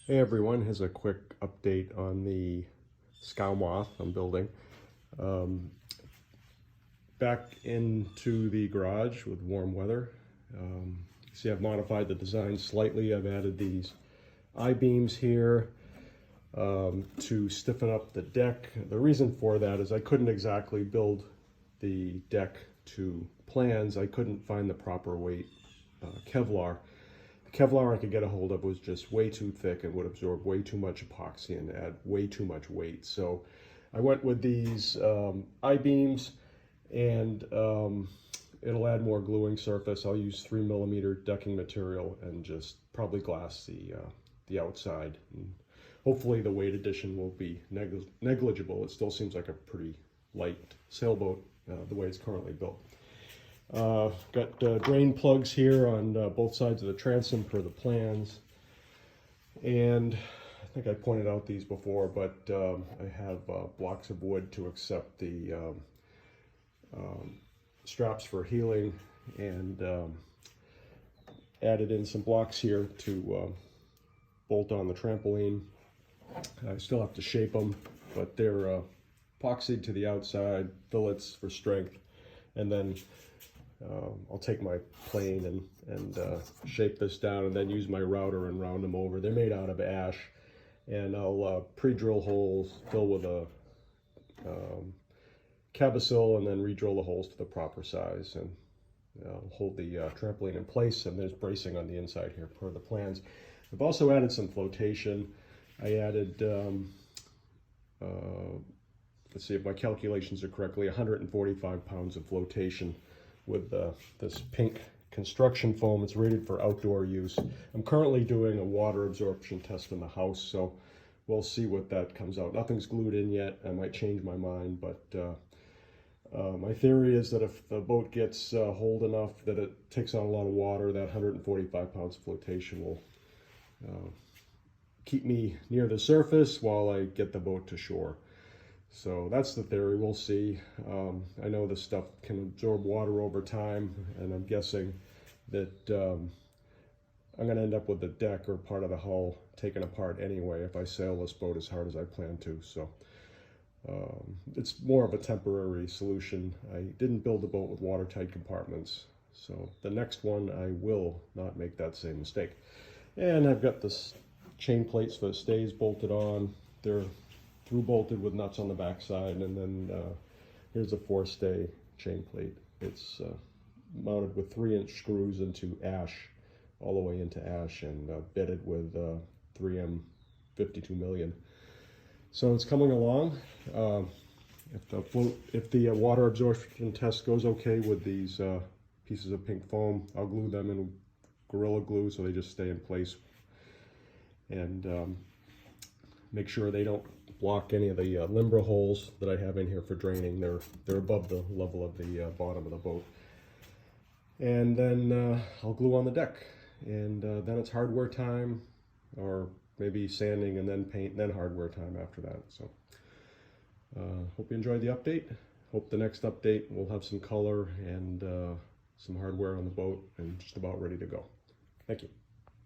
Hey everyone, here's a quick update on the Scow moth I'm building. Back into the garage with warm weather. See, I've modified the design slightly. I've added these I-beams here to stiffen up the deck. The reason for that is I couldn't exactly build the deck to plans. I couldn't find the proper weight Kevlar. The Kevlar I could get a hold of was just way too thick and would absorb way too much epoxy and add way too much weight. So I went with these I-beams, and it'll add more gluing surface. I'll use 3mm decking material and just probably glass the outside. And hopefully the weight addition will be negligible. It still seems like a pretty light sailboat the way it's currently built. Got drain plugs here on both sides of the transom per the plans, and I think I pointed out these before, but I have blocks of wood to accept the straps for heeling, and added in some blocks here to bolt on the trampoline. I still have to shape them, but they're epoxied to the outside, fillets for strength, and then I'll take my plane and shape this down, and then use my router and round them over. They're made out of ash, and I'll pre-drill holes, fill with a cabosil, and then re-drill the holes to the proper size, and I'll hold the trampoline in place, and there's bracing on the inside here per the plans. I've also added some flotation. I added, let's see if my calculations are correctly, 145 pounds of flotation with this pink construction foam. It's rated for outdoor use. I'm currently doing a water absorption test in the house, so we'll see what that comes out. Nothing's glued in yet. I might change my mind, but my theory is that if the boat gets hold enough that it takes on a lot of water, that 145 pounds of flotation will keep me near the surface while I get the boat to shore. So that's the theory. We'll see. I know this stuff can absorb water over time, and I'm guessing that I'm going to end up with the deck or part of the hull taken apart anyway if I sail this boat as hard as I plan to. So it's more of a temporary solution. I didn't build the boat with watertight compartments, so the next one I will not make that same mistake. And I've got this chain plates for the stays bolted on. They're through bolted with nuts on the back side, and then here's a 4-stay chain plate. It's mounted with 3-inch screws into ash, all the way into ash, and bitted with 3M 52 million. So it's coming along. If the water absorption test goes okay with these pieces of pink foam, I'll glue them in Gorilla Glue so they just stay in place, and make sure they don't block any of the Limbra holes that I have in here for draining. They're above the level of the bottom of the boat. And then I'll glue on the deck, and then it's hardware time, or maybe sanding and then paint and then hardware time after that. So hope you enjoyed the update. Hope the next update will have some color and some hardware on the boat and just about ready to go. Thank you.